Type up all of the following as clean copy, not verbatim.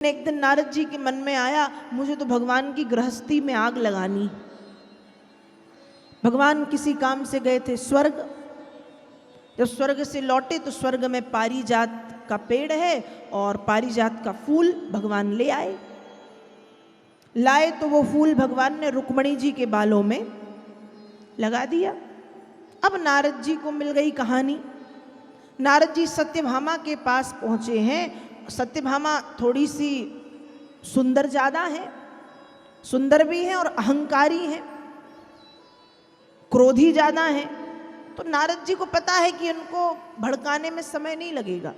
एक दिन नारद जी के मन में आया, मुझे तो भगवान की गृहस्थी में आग लगानी। भगवान किसी काम से गए थे स्वर्ग। जब स्वर्ग से लौटे तो स्वर्ग में पारिजात का पेड़ है और पारिजात का फूल भगवान ले आए। लाए तो वो फूल भगवान ने रुक्मणी जी के बालों में लगा दिया। अब नारद जी को मिल गई कहानी। नारद जी सत्यभामा के पास पहुंचे हैं। सत्यभामा थोड़ी सी सुंदर ज़्यादा है, सुंदर भी है और अहंकारी है, क्रोधी ज़्यादा है। तो नारद जी को पता है कि उनको भड़काने में समय नहीं लगेगा।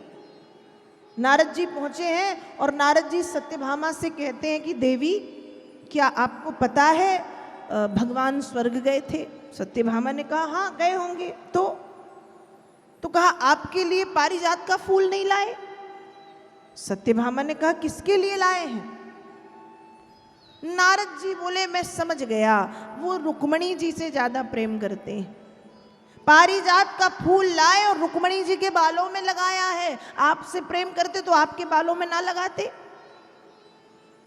नारद जी पहुंचे हैं और नारद जी सत्यभामा से कहते हैं कि देवी, क्या आपको पता है भगवान स्वर्ग गए थे? सत्यभामा ने कहा हाँ गए होंगे। तो कहा आपके लिए पारिजात का फूल नहीं लाए? सत्यभामा ने कहा किसके लिए लाए हैं? नारद जी बोले मैं समझ गया, वो रुक्मणी जी से ज्यादा प्रेम करते हैं। पारिजात का फूल लाए और रुक्मणी जी के बालों में लगाया है। आपसे प्रेम करते तो आपके बालों में ना लगाते।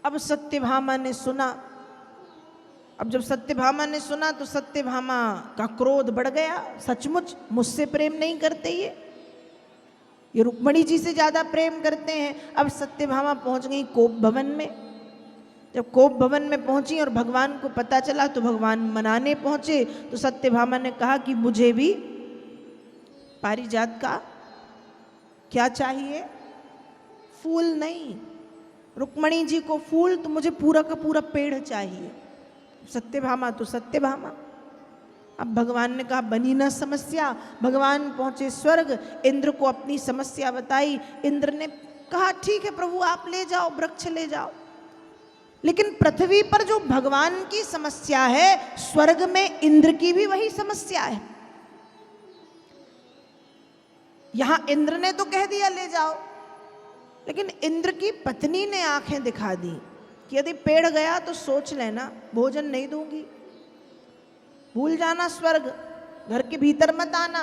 अब सत्यभामा ने सुना। अब जब सत्यभामा ने सुना तो सत्यभामा का क्रोध बढ़ गया। सचमुच मुझसे प्रेम नहीं करते ये रुक्मणी जी से ज्यादा प्रेम करते हैं। अब सत्यभामा पहुंच गई कोप भवन में। जब कोप भवन में पहुंची और भगवान को पता चला तो भगवान मनाने पहुंचे। तो सत्यभामा ने कहा कि मुझे भी पारिजात का क्या चाहिए? फूल नहीं, रुक्मणी जी को फूल, तो मुझे पूरा का पूरा पेड़ चाहिए। सत्यभामा तो सत्यभामा। अब भगवान ने कहा बनी ना समस्या। भगवान पहुंचे स्वर्ग, इंद्र को अपनी समस्या बताई। इंद्र ने कहा ठीक है प्रभु, आप ले जाओ, वृक्ष ले जाओ। लेकिन पृथ्वी पर जो भगवान की समस्या है, स्वर्ग में इंद्र की भी वही समस्या है। यहां इंद्र ने तो कह दिया ले जाओ, लेकिन इंद्र की पत्नी ने आंखें दिखा दी कि यदि पेड़ गया तो सोच लेना, भोजन नहीं दूंगी, भूल जाना स्वर्ग, घर के भीतर मत आना।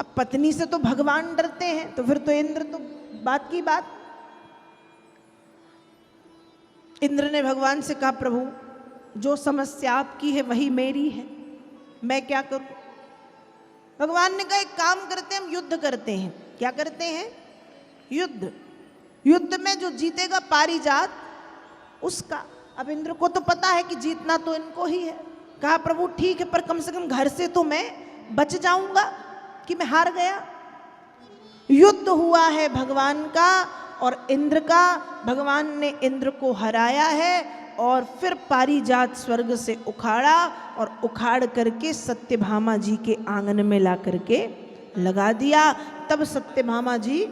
अब पत्नी से तो भगवान डरते हैं, तो फिर तो इंद्र तो बात की बात। इंद्र ने भगवान से कहा प्रभु, जो समस्या आपकी है वही मेरी है, मैं क्या करूं? भगवान ने कहा एक काम करते हैं, हम युद्ध करते हैं। क्या करते हैं? युद्ध। युद्ध में जो जीतेगा पारिजात उसका। अब इंद्र को तो पता है कि जीतना तो इनको ही है। कहा प्रभु ठीक है, पर कम से कम घर से तो मैं बच जाऊंगा कि मैं हार गया। युद्ध हुआ है भगवान का और इंद्र का। भगवान ने इंद्र को हराया है और फिर पारिजात स्वर्ग से उखाड़ा और उखाड़ करके सत्यभामा जी के आंगन में ला करके लगा दिया। तब सत्यभामा जी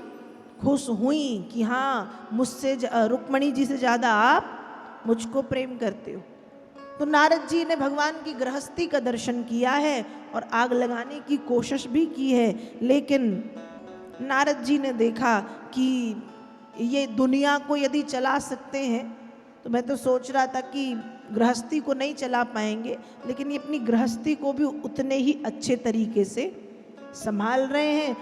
खुश हुई कि हाँ, मुझसे रुक्मणी जी से ज़्यादा आप मुझको प्रेम करते हो। तो नारद जी ने भगवान की गृहस्थी का दर्शन किया है और आग लगाने की कोशिश भी की है। लेकिन नारद जी ने देखा कि ये दुनिया को यदि चला सकते हैं तो मैं तो सोच रहा था कि गृहस्थी को नहीं चला पाएंगे, लेकिन ये अपनी गृहस्थी को भी उतने ही अच्छे तरीके से संभाल रहे हैं।